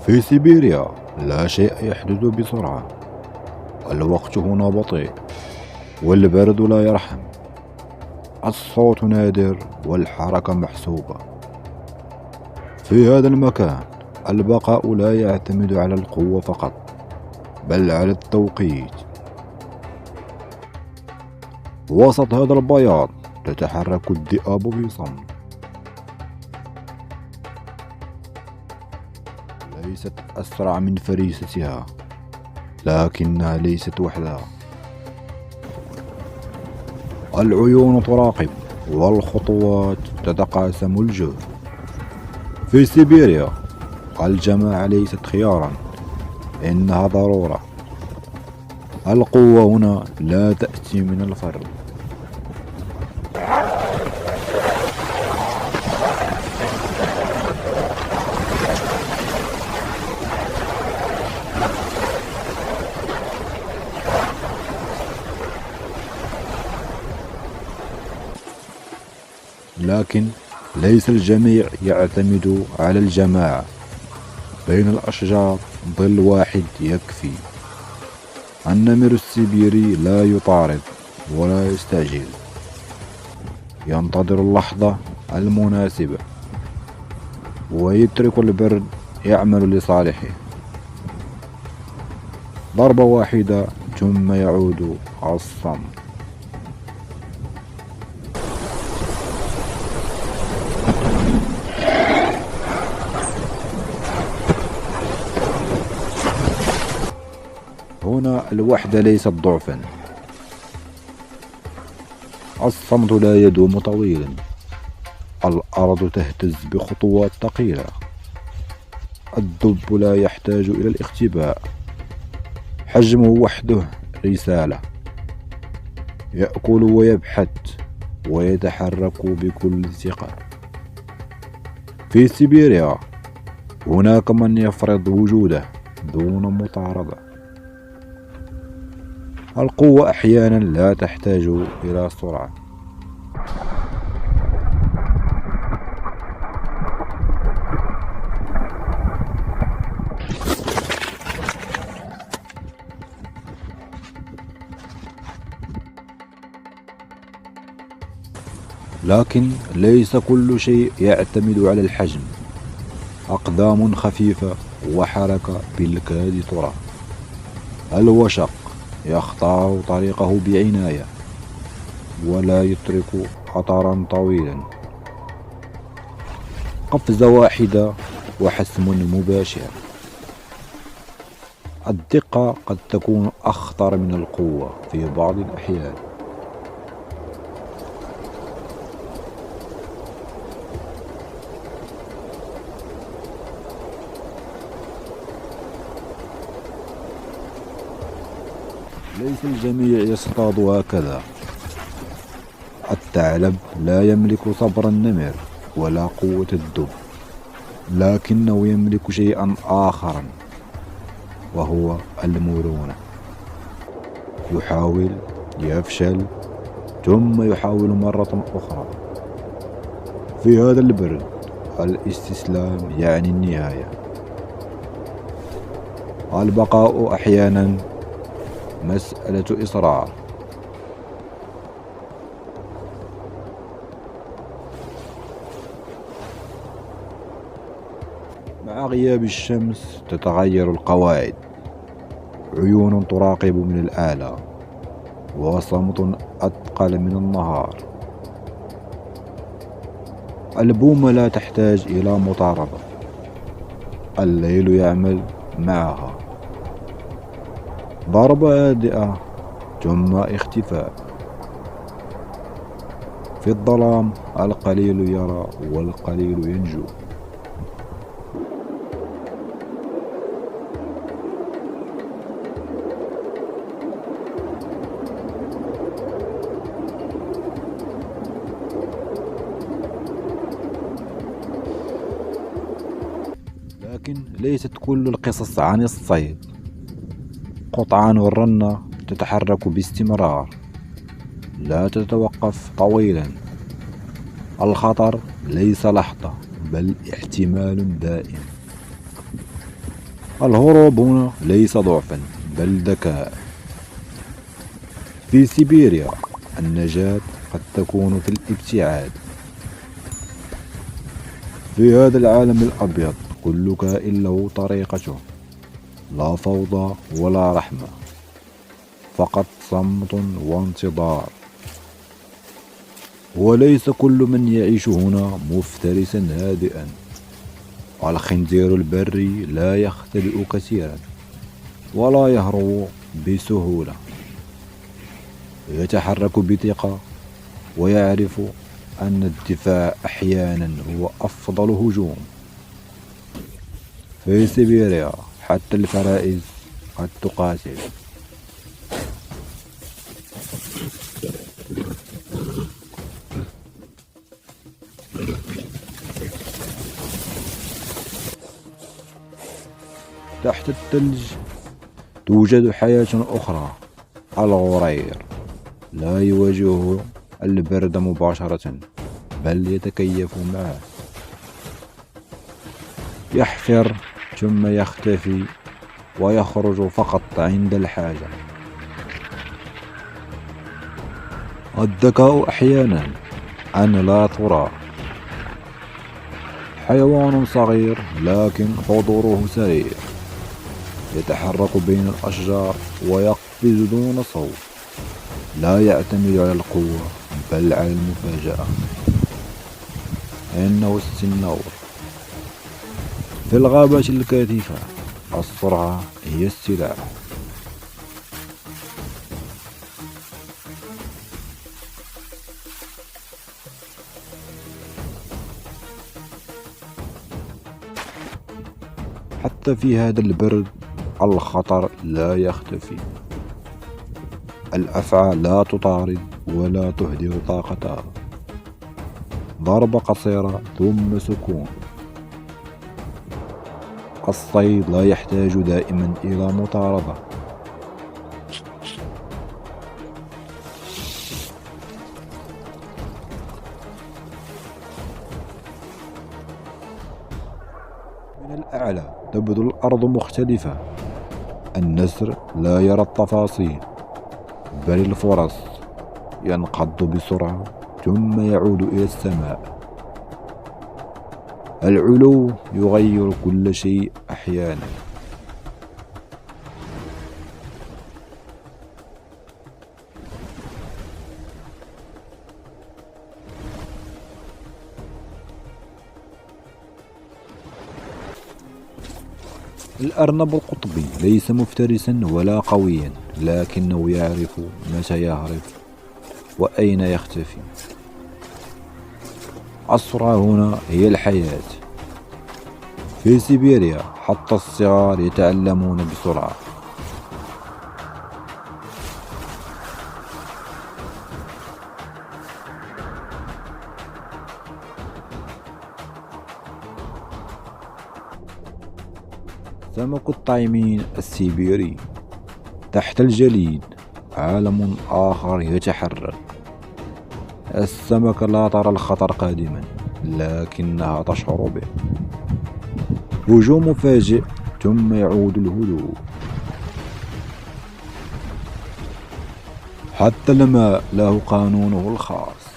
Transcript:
في سيبيريا لا شيء يحدث بسرعة. الوقت هنا بطيء والبرد لا يرحم. الصوت نادر والحركة محسوبة. في هذا المكان البقاء لا يعتمد على القوة فقط بل على التوقيت. وسط هذا البياض تتحرك الذئاب بصمت. ليست أسرع من فريستها لكنها ليست وحدها. العيون تراقب والخطوات تتقاسم الجهد. في سيبيريا الجماعة ليست خيارا، إنها ضرورة. القوة هنا لا تأتي من الفرد. لكن ليس الجميع يعتمد على الجماعة. بين الأشجار ظل واحد يكفي. النمر السيبيري لا يطارد ولا يستعجل، ينتظر اللحظة المناسبة ويترك البرد يعمل لصالحه. ضربة واحدة ثم يعود الصمت. هنا الوحدة ليست ضعفا. الصمت لا يدوم طويلا. الأرض تهتز بخطوات ثقيلة. الدب لا يحتاج إلى الاختباء. حجمه وحده رسالة. يأكل ويبحث ويتحرك بكل ثقة. في سيبيريا هناك من يفرض وجوده دون مطاردة. القوة أحيانا لا تحتاج إلى سرعة. لكن ليس كل شيء يعتمد على الحجم. أقدام خفيفة وحركة بالكاد ترى. الوشق يختار طريقه بعناية ولا يترك أثرا طويلا. قفزة واحدة وحسم مباشر. الدقة قد تكون أخطر من القوة في بعض الأحيان. ليس الجميع يصطاد هكذا. الثعلب لا يملك صبر النمر ولا قوة الدب، لكنه يملك شيئا آخر وهو المرونة. يحاول، يفشل، ثم يحاول مرة أخرى. في هذا البرد الاستسلام يعني النهاية. البقاء أحيانا مسألة إصرار. مع غياب الشمس تتغير القواعد. عيون تراقب من الأعلى وصمت أثقل من النهار. البومة لا تحتاج إلى مطاردة. الليل يعمل معها. ضربة هادئة ثم اختفاء. في الظلام القليل يرى والقليل ينجو. لكن ليست كل القصص عن الصيد. قطعان الرنة تتحرك باستمرار، لا تتوقف طويلا. الخطر ليس لحظة بل احتمال دائم. الهروب هنا ليس ضعفا بل ذكاء. في سيبيريا النجاة قد تكون في الابتعاد. في هذا العالم الأبيض كل كائن له طريقته، لا فوضى ولا رحمة، فقط صمت وانتظار. وليس كل من يعيش هنا مفترسا هادئا. الخنزير البري لا يختبئ كثيرا ولا يهرب بسهولة، يتحرك بثقة ويعرف أن الدفاع أحيانا هو أفضل هجوم. في سيبيريا حتى الفرائس قد تقاتل. تحت الثلج توجد حياة أخرى. الغرير لا يواجه البرد مباشرة بل يتكيف معه، يحفر ثم يختفي ويخرج فقط عند الحاجة. الذكاء أحيانا أن لا ترى. حيوان صغير لكن حضوره سريع، يتحرك بين الأشجار ويقفز دون صوت. لا يعتمد على القوة بل على المفاجأة. إنه السنور. في الغابات الكثيفة السرعة هي السلاح. حتى في هذا البرد الخطر لا يختفي. الأفعى لا تطارد ولا تهدر طاقتها. ضربة قصيرة ثم سكون. الصيد لا يحتاج دائما إلى مطاردة. من الأعلى تبدو الأرض مختلفة. النسر لا يرى التفاصيل بل الفرص. ينقض بسرعة ثم يعود إلى السماء. العلو يغير كل شيء أحيانا. الأرنب القطبي ليس مفترسا ولا قويا، لكنه يعرف متى يهرب وأين يختفي. السرعة هنا هي الحياة. في سيبيريا حتى الصغار يتعلمون بسرعة. سمك الطعيمين السيبيري. تحت الجليد عالم آخر يتحرك. السمكة لا ترى الخطر قادما لكنها تشعر به. هجوم مفاجئ ثم يعود الهدوء. حتى الماء له قانونه الخاص.